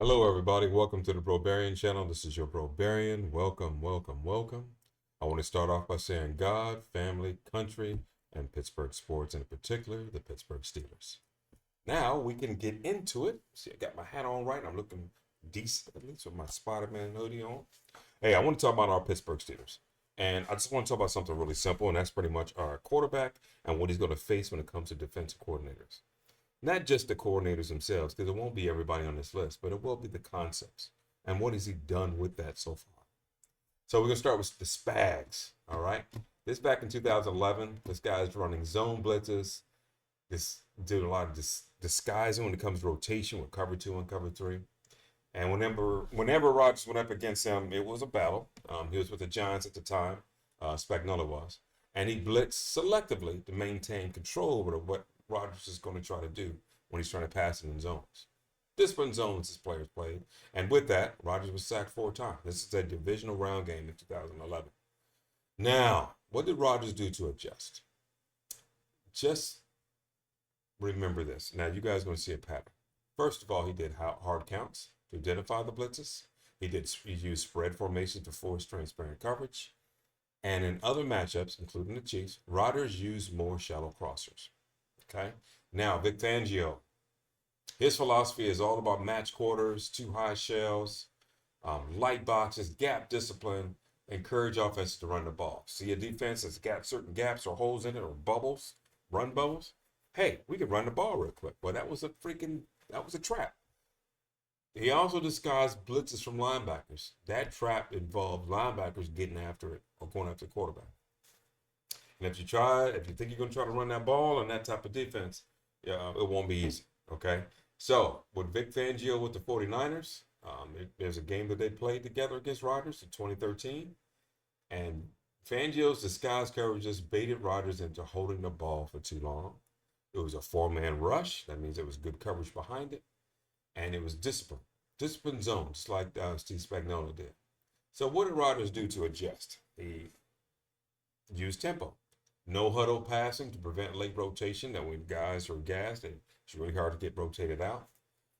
Hello, everybody. Welcome to the Brobarian channel. This is your Brobarian. Welcome, welcome, welcome. I want to start off by saying God, family, country, and Pittsburgh sports, and in particular, the Pittsburgh Steelers. Now we can get into it. See, I got my hat on right. I'm looking decent, at least with my Spider-Man hoodie on. Hey, I want to talk about our Pittsburgh Steelers. And I just want to talk about something really simple, and that's pretty much our quarterback and what he's going to face when it comes to defensive coordinators. Not just the coordinators themselves, because it won't be everybody on this list, but it will be the concepts. And what has he done with that so far? So we're going to start with the Spags, all right? This back in 2011, this guy's running zone blitzes. This did a lot of disguising when it comes to rotation with cover two and cover three. And whenever Rodgers went up against him, it was a battle. He was with the Giants at the time, Spagnuolo was. And he blitzed selectively to maintain control over what Rodgers is going to try to do when he's trying to pass it in zones. Disciplined zones his players played. And with that, Rodgers was sacked 4 times. This is a divisional round game in 2011. Now, what did Rodgers do to adjust? Just remember this. Now, you guys are going to see a pattern. First of all, he did hard counts to identify the blitzes. He used spread formation to force transparent coverage. And in other matchups, including the Chiefs, Rodgers used more shallow crossers. Okay. Now, Vic Fangio, his philosophy is all about match quarters, two high shells, light boxes, gap discipline, encourage offenses to run the ball. See a defense that's got certain gaps or holes in it or bubbles, run bubbles. Hey, we could run the ball real quick. Well, that was a trap. He also disguised blitzes from linebackers. That trap involved linebackers getting after it or going after the quarterback. And if you think you're going to try to run that ball and that type of defense, it won't be easy. Okay. So with Vic Fangio with the 49ers, there's a game that they played together against Rodgers in 2013. And Fangio's disguise coverages baited Rodgers into holding the ball for too long. It was a 4-man rush. That means there was good coverage behind it. And it was discipline zone, just like Steve Spagnuolo did. So what did Rodgers do to adjust? He used tempo. No huddle passing to prevent late rotation. That when guys are gassed, it's really hard to get rotated out.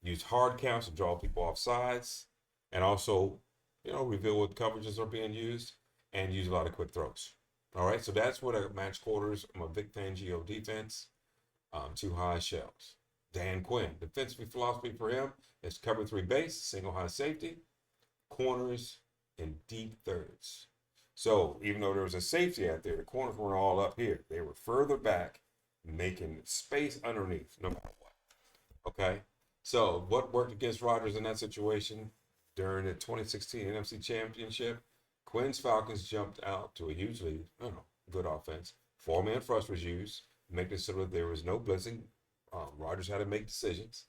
Use hard counts to draw people off sides, and also, reveal what coverages are being used, and use a lot of quick throws. All right, so that's what a match quarters from a Vic Fangio defense. Two high shells. Dan Quinn, defensive philosophy for him is cover three base, single high safety, corners, and deep thirds. So even though there was a safety out there, the corners weren't all up here. They were further back, making space underneath, no matter what. Okay. So what worked against Rodgers in that situation during the 2016 NFC Championship? Quinn's Falcons jumped out to a hugely, good offense. 4-man rush was used, making sure that there was no blitzing. Rodgers had to make decisions,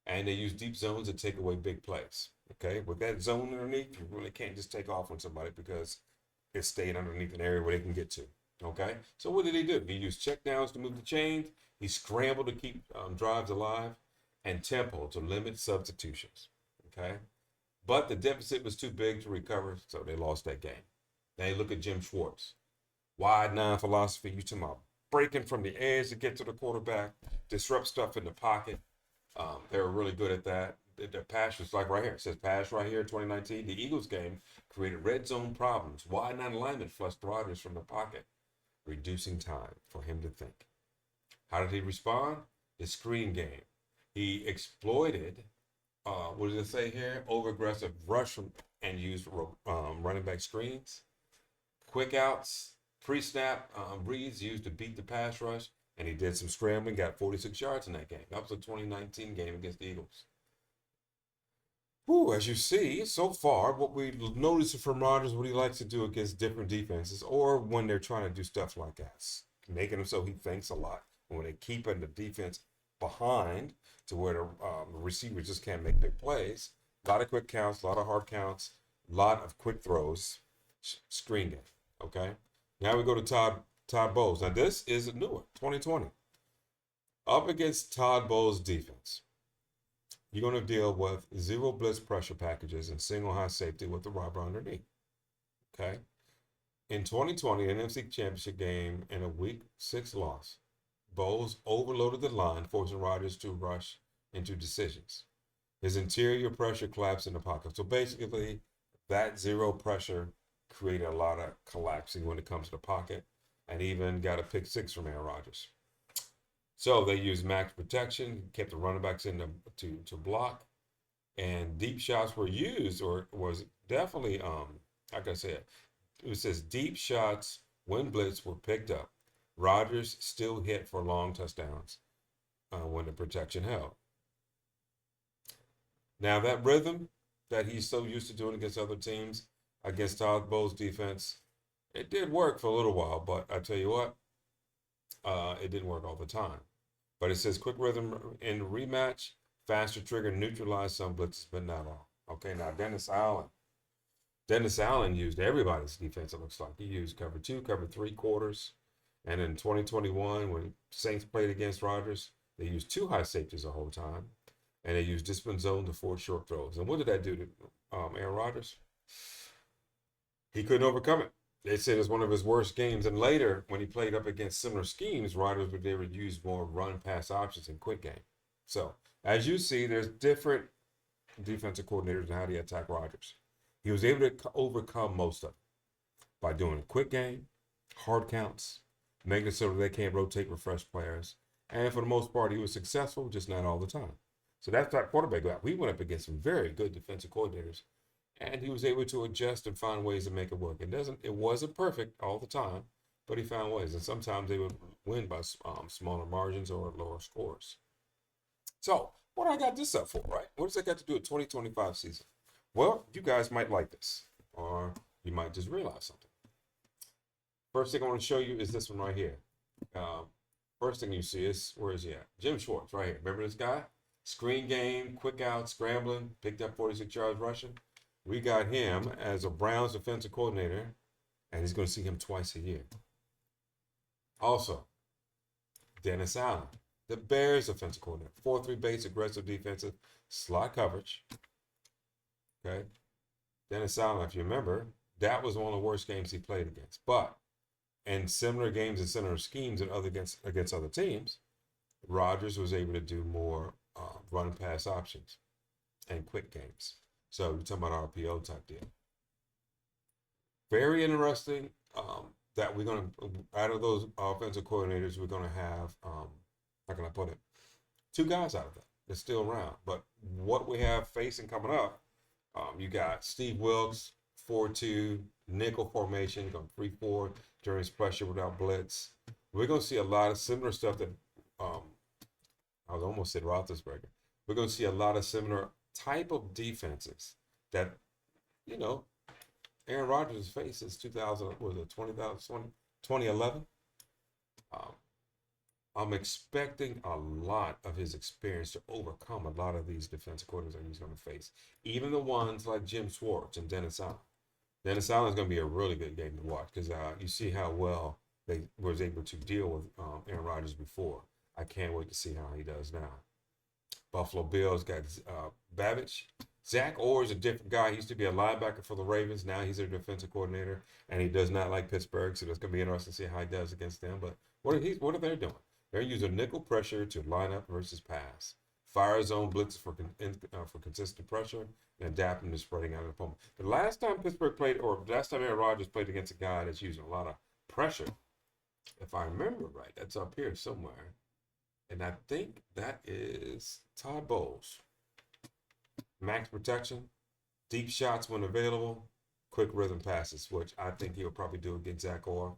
and they used deep zones to take away big plays. Okay, with that zone underneath, you really can't just take off on somebody because it stayed underneath an area where they can get to. Okay, so what did he do? He used checkdowns to move the chains. He scrambled to keep drives alive, and tempo to limit substitutions. Okay, but the deficit was too big to recover, so they lost that game. Now you look at Jim Schwartz, wide nine philosophy. You talking about breaking from the edge to get to the quarterback, disrupt stuff in the pocket. They were really good at that. The pass was like right here. It says pass right here, 2019. The Eagles game created red zone problems. Wide nine alignment flushed Rodgers from the pocket, reducing time for him to think. How did he respond? The screen game. He exploited, what does it say here? Over aggressive rush and used running back screens. Quick outs, pre-snap reads used to beat the pass rush, and he did some scrambling, got 46 yards in that game. That was a 2019 game against the Eagles. As you see, so far, what we notice from Rodgers, what he likes to do against different defenses, or when they're trying to do stuff like that, making him so he thinks a lot. And when they keeping the defense behind to where the receivers just can't make big plays, a lot of quick counts, a lot of hard counts, a lot of quick throws, screen game. Okay. Now we go to Todd Bowles. Now this is a newer 2020 up against Todd Bowles' defense. You're going to deal with zero blitz pressure packages and single high safety with the robber underneath. Okay. In 2020, an NFC Championship game and a Week 6 loss, Bowles overloaded the line, forcing Rodgers to rush into decisions. His interior pressure collapsed in the pocket. So basically, that zero pressure created a lot of collapsing when it comes to the pocket, and even got a pick six from Aaron Rodgers. So they used max protection, kept the running backs in to block, and deep shots were used, or was definitely like I said, it says deep shots when blitz were picked up. Rodgers still hit for long touchdowns when the protection held. Now that rhythm that he's so used to doing against other teams, against Todd Bowles' defense, it did work for a little while, but I tell you what, it didn't work all the time. But it says quick rhythm in rematch, faster trigger, neutralize some blitzes, but not all. Okay, now Dennis Allen used everybody's defense, it looks like. He used cover two, cover three quarters. And in 2021, when Saints played against Rodgers, they used two high safeties the whole time. And they used discipline zone to force short throws. And what did that do to Aaron Rodgers? He couldn't overcome it. They said it was one of his worst games. And later, when he played up against similar schemes, Rodgers would be able to use more run-pass options in quick game. So, as you see, there's different defensive coordinators and how they attack Rodgers. He was able to overcome most of it by doing a quick game, hard counts, making it so that they can't rotate refresh players. And for the most part, he was successful, just not all the time. So that's that quarterback got. We went up against some very good defensive coordinators, and he was able to adjust and find ways to make it work. It wasn't perfect all the time, but he found ways. And sometimes they would win by smaller margins or lower scores. So what I got this up for, right? What does that got to do with 2025 season? Well, you guys might like this, or you might just realize something. First thing I want to show you is this one right here. First thing you see is, where is he at? Jim Schwartz, right here. Remember this guy? Screen game, quick out, scrambling, picked up 46 yards rushing. We got him as a Browns defensive coordinator, and he's going to see him twice a year. Also, Dennis Allen, the Bears defensive coordinator. 4-3 base, aggressive defensive, slot coverage. Okay. Dennis Allen, if you remember, that was one of the worst games he played against. But in similar games and similar schemes and against other teams, Rodgers was able to do more run pass options and quick games. So we're talking about RPO type deal. Very interesting that we're going to, out of those offensive coordinators, we're going to have, how can I put it, two guys out of that that's still around. But what we have facing coming up, you got Steve Wilkes, 4-2, nickel formation, going 3-4 during pressure without blitz. We're going to see a lot of similar stuff that, I was almost said Roethlisberger. We're going to see a lot of similar type of defenses that, you know, Aaron Rodgers faced since 2011. I'm expecting a lot of his experience to overcome a lot of these defensive coordinators that he's going to face. Even the ones like Jim Schwartz and Dennis Allen. Dennis Allen is going to be a really good game to watch because you see how well they was able to deal with Aaron Rodgers before. I can't wait to see how he does now. Buffalo Bills got Babbage. Zach Orr is a different guy. He used to be a linebacker for the Ravens. Now he's their defensive coordinator, and he does not like Pittsburgh, so it's going to be interesting to see how he does against them. But what are they doing? They're using nickel pressure to line up versus pass. Fire zone blitz for consistent pressure, and adapting to spreading out of the opponent. The last time Pittsburgh played, or the last time Aaron Rodgers played against a guy that's using a lot of pressure, if I remember right, that's up here somewhere. And I think that is Todd Bowles. Max protection, deep shots when available, quick rhythm passes, which I think he'll probably do against Zach Orr.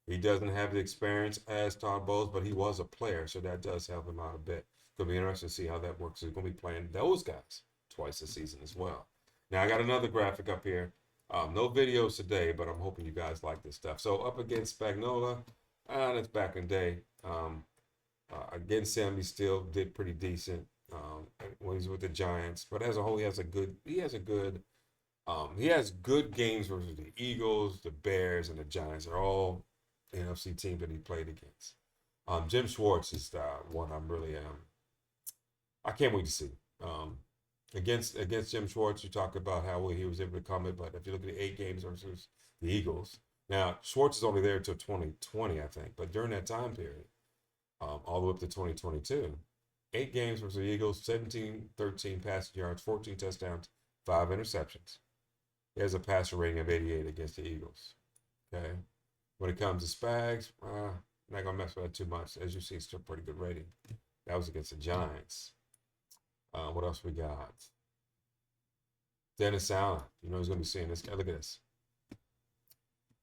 He doesn't have the experience as Todd Bowles, but he was a player, so that does help him out a bit. It's going to be interesting to see how that works. He's going to be playing those guys twice a season as well. Now, I got another graphic up here. No videos today, but I'm hoping you guys like this stuff. So up against Spagnola, that's back in the day. Against him, he still did pretty decent when he's with the Giants. But as a whole, he has good games versus the Eagles, the Bears, and the Giants. They're all NFC teams that he played against. Jim Schwartz is one I'm really I can't wait to see. Against Jim Schwartz, you talk about how he was able to come in, but if you look at the 8 games versus the Eagles, now Schwartz is only there until 2020, I think, but during that time period, all the way up to 2022, 8 games versus the Eagles, 17-13 passing yards, 14 touchdowns, 5 interceptions. He has a passer rating of 88 against the Eagles. Okay. When it comes to Spags, not going to mess with that too much. As you see, it's still a pretty good rating. That was against the Giants. What else we got? Dennis Allen. You know he's going to be seeing this guy. Look at this.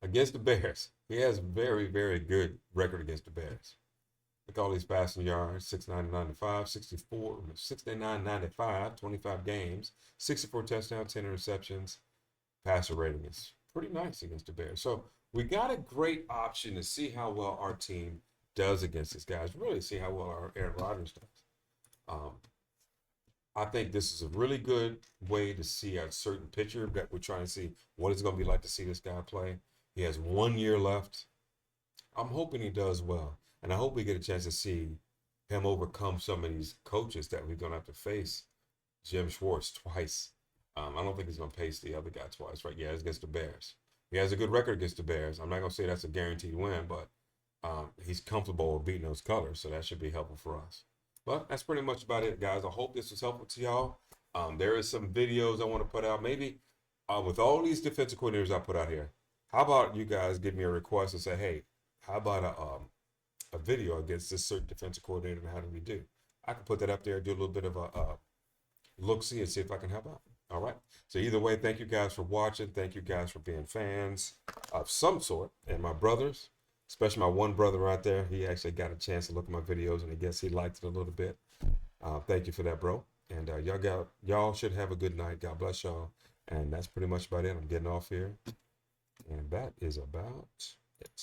Against the Bears. He has very, very good record against the Bears. Look at all these passing yards. 699-95, 64, 69-95, 25 games, 64 touchdowns, 10 interceptions. Passer rating is pretty nice against the Bears. So we got a great option to see how well our team does against these guys. Really see how well our Aaron Rodgers does. I think this is a really good way to see a certain picture that we're trying to see what it's going to be like to see this guy play. He has 1 year left. I'm hoping he does well. And I hope we get a chance to see him overcome some of these coaches that we're going to have to face. Jim Schwartz twice. I don't think he's going to face the other guy twice, right? Yeah, it's against the Bears. He has a good record against the Bears. I'm not going to say that's a guaranteed win, but he's comfortable with beating those colors, so that should be helpful for us. But that's pretty much about it, guys. I hope this was helpful to y'all. There is some videos I want to put out. Maybe with all these defensive coordinators I put out here, how about you guys give me a request and say, hey, how about a video against this certain defensive coordinator and how do we do? I can put that up there, do a little bit of a look-see and see if I can help out. All right. So either way, thank you guys for watching. Thank you guys for being fans of some sort. And my brothers, especially my one brother right there, he actually got a chance to look at my videos and I guess he liked it a little bit. Thank you for that, bro. And y'all should have a good night. God bless y'all. And that's pretty much about it. I'm getting off here. And that is about it.